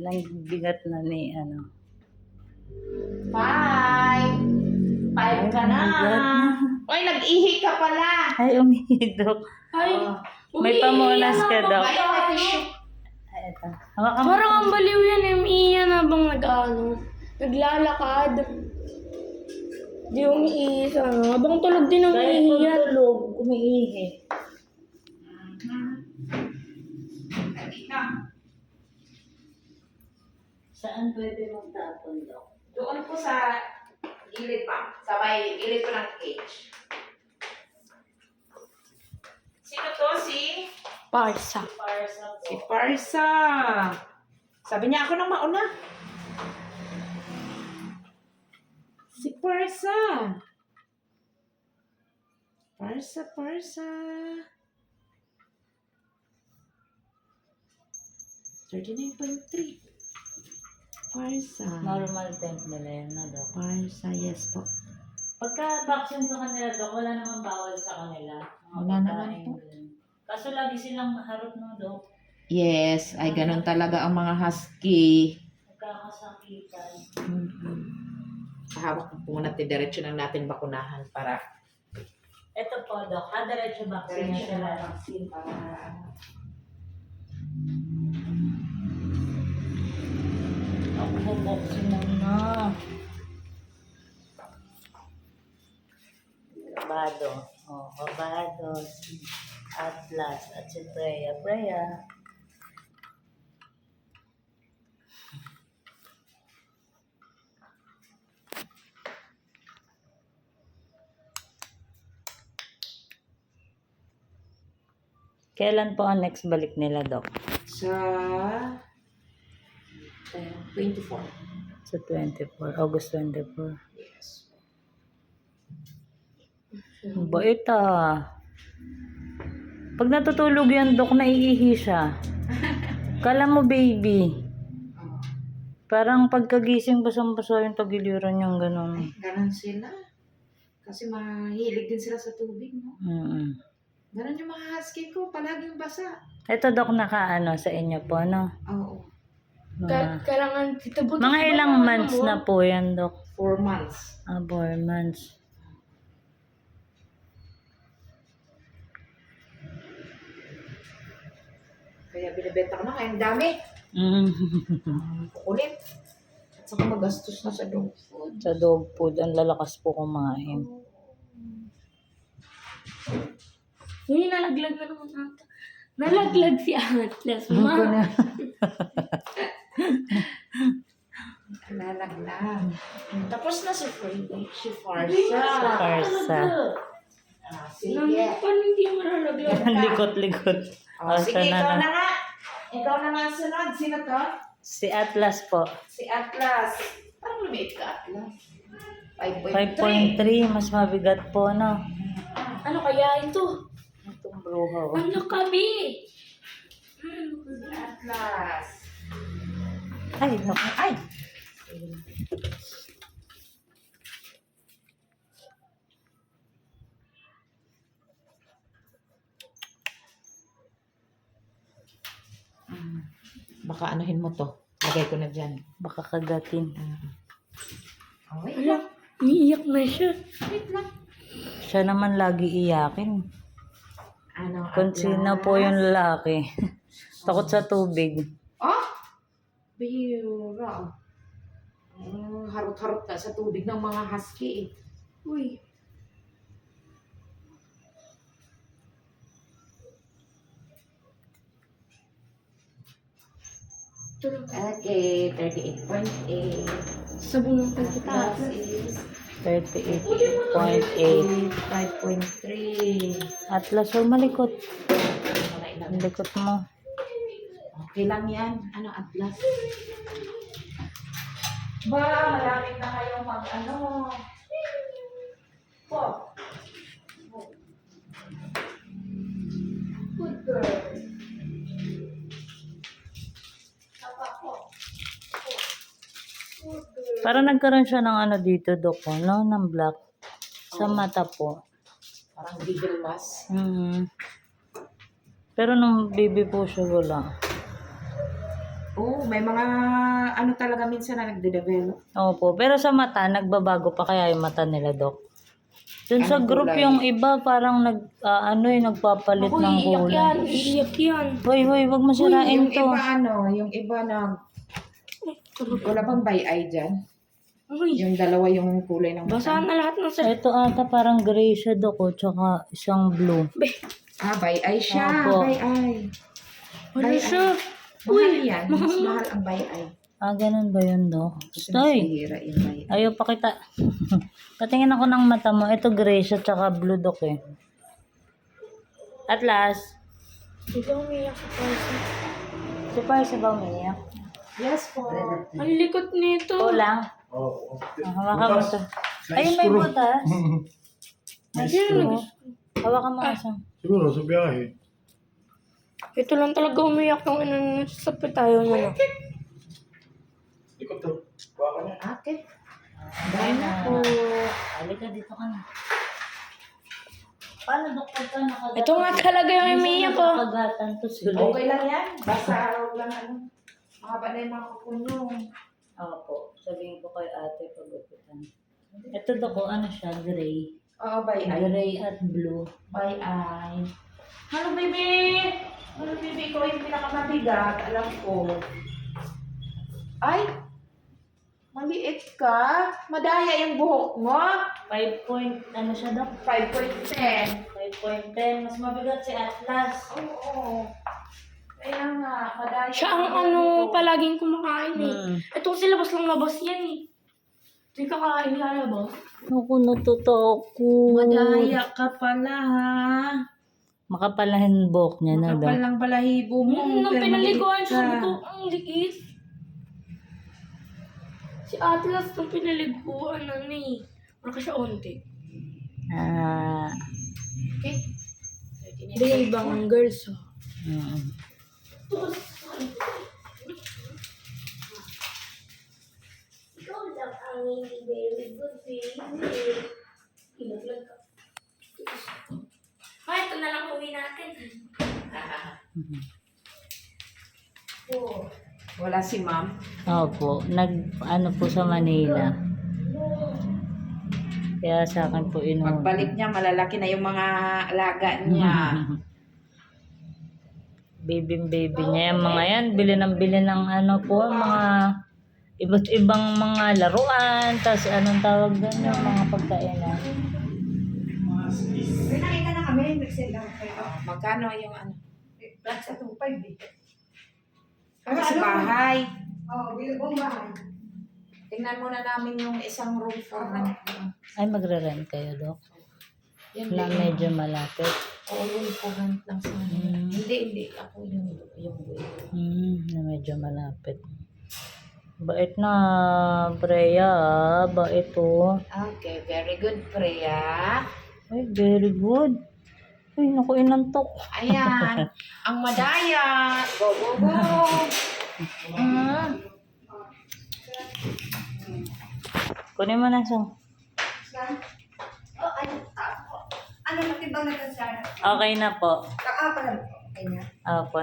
Ilang bigat na ni ano. 5 ka na. Oh my God. Oy, nag-ihi ka pala. Ay, umihidok. Ay, May pamunas ka daw. Bayan na tissue. Ay, ito. Hawakan mo. parang ang baliw yan, umiiyan habang naglalakad. Di umiihi sa ano. Habang tulog din Kahit umiihi yan. pagtulog, umiihi. Saan pwede magtapon daw? Doon po sa gilid pa. Sa may gilid po ng cage. Sino to? Si Parsa. Parsa po. Si Parsa. Sabi niya ako nang mauna. Si Parsa. Parsa. 39.3. Parsa. Normal temp nila yan na daw. Parsa, yes po. Pagka vaccine sa kanila daw, wala namang bawal sa kanila. Mga Wala naman pagkain po. din. Kaso lagi silang harot no daw. Yes, ay ganun talaga ang mga husky. Nagkakasakitan. Hawak po muna diretso na natin bakunahan para Ito po, Dok. Diretso vaccine na sila. vaccine para Ako vaccine na. Kabado. Oh, kabado. Atlas. At si Freya. Freya. Kailan po ang next balik nila, Dok? sa 24. Sa 24. August 24. Yes. Ang bait ah. Pag natutulog yan, Dok, naiihi siya. Kala mo, baby. Parang pagkagising, basang-basa yung tagiliran niyang gano'n. Ganon sila. Kasi mahilig din sila sa tubig, no? Ganon yung mga husky ko, palaging basa. Ito, Dok, nakaano sa inyo po, no? Oo. Kailangan dito butas. Mga ilang months na po yan, Dok? 4 months. 4 months. Kaya binibenta ko na, kaya ang dami. Kukulit. At saka magastos na sa dog food. Sa dog food, ang lalakas po kumain. Uy, nalaglag na naman ata. Nalaglag si Atlas. Ma. Lalaglag. Tapos na si Freddy. Si Farsa. Parsa. Sige. Paano hindi malalaglag? Ang likot-likot. Oh, sige, siya ikaw na. na nga. Ikaw na nga sunod. Sino to? Si Atlas po. Si Atlas. Parang lumiit ka, Atlas. 5.3. 5.3. Mas mabigat po, no? Ano kaya ito? Itong bruhaw. Ano kami? Si Atlas. Ay, naku. Ay! Baka anuhin mo to. Lagay ko na dyan. Baka kagatin. Okay. Ano? Umiiyak na siya. Wait lang. Siya naman lagi iyakin. Ano, Kung sino po yung lalaki. Takot sa tubig. Oh! Bihira. Harot-harot ka sa tubig ng mga husky eh. Uy. Tulog. Okay, 38.8. Sabon ng pagkita. Atlas is 38.8. 5.3. Atlas, huwag malikot. Ang likot mo. Okay lang yan. Ano, Atlas? Ba, malapit na kayong mag-ano. Po. Good girl. Papa po. Good girl. Parang nagkaroon siya ng ano dito, Dok, no? Ng black. Sa mata po. Parang giggle mask. Pero nung baby po siya, wala. Oo, may mga ano talaga minsan na nagde-develop. Opo, pero sa mata, nagbabago pa kaya yung mata nila, Dok? Dun sa Anong group kulay? yung iba, parang nagpapalit Ako, ng iiyak kulay. yan. Iiyak yan. Hoy, wag mo sirain Yung to. iba yung iba na wala bang bay-eye dyan? Uy, Yung dalawa yung kulay ng basa mata. na lahat ng sa... Ito ata parang gray siya, Dok, tsaka isang blue. Ah, bay-eye siya. Opo. Bay-eye. Ano Bay-eye. siya? Mahal yan. Mas mahal ang bay-eye. Ah, ganun ba yun, Dok? Kasi Ay, masihira yung bay-eye. ayaw pakita. Patingin ako ng mata mo. Ito gray siya, tsaka blue, Dok, eh. At last, Ikaw umiyak sa person. si Parsa ba umiyak? Yes po. Ang likot nito. Kulang. Oo. Hawakan mo to. Ayun, may butas. Ay, Ayun, hawakan mo kasi. Siguro sa biyahe. Ito lang talaga umiyak yung sa tayo na. Ikot to. Baka niya. Okay. Ayun na. po. Halika, dito ka na. Paano, Dok, pagka nakagatan? Ito nga talaga yung umiyak ko. Nakagatan to sila. Okay lang yan. Basta huwag lang ano. Mahaba na yung mga kukunyo. Opo, sabihin ko kay ate pagupitan. Ito, Dok, ano siya, gray. Oo, bay-eye. Gray at blue. Bay-eye. Hello, baby! Hello, baby. Ikaw yung pinakamabigat. Alam ko. Ay! Maliit ka. Madaya yung buhok mo. 5 point, ano siya, Dok? 5.10. 5.10. Mas mabigat si Atlas. Oo. Kaya nga, madaya. Siya ang yung buhok ano nito. palaging kumakain eh. Hmm. Ito kasi labas lang labas yan eh. Ito yung kakain na labas. Ako natutakot. Madaya ka pala, ha? Makapalahin buhok niya na, Makapal Dok. lang balahibo mo. Nung pero pinaliguan maliit siya, ka. sabi ko, ang liit. Si Atlas nung pinaliguan ano eh. Wala ka siya onti. Ah. Okay? Di ibang girls oh. Ikaw lang ang hindi very good baby. Ilaglag ka. Ay, ito na lang uwi natin. Wala si ma'am. Opo, ano po sa Manila. Kaya sa akin po Pagbalik niya, malalaki na yung mga alaga niya. Baby niya. Yung mga yan, bili ng ano po, mga iba't ibang mga laruan, tapos anong tawag doon, yung mga pagkainan. Nakita na kami, nag-send lang kayo. Magkano yung ano? Flat sa 2.5 eh. Para sa bahay. Oo, bilibong bahay. Tingnan muna namin yung isang room for na. Ay, magre-rent kayo, Dok? Yan Na din. medyo malapit. Oo, yung current lang sa Hindi. Ako yung Na medyo malapit. Bait na, Freya. Bait oh. Okay, very good, Freya. Ay, very good. Ay, naku, inantok. Ayan. Ang madaya. Go, go, go. Kunin mo na siyang. Oh, ano, natibang na sa Okay na po. Kaapa lang. Kanya. Opo,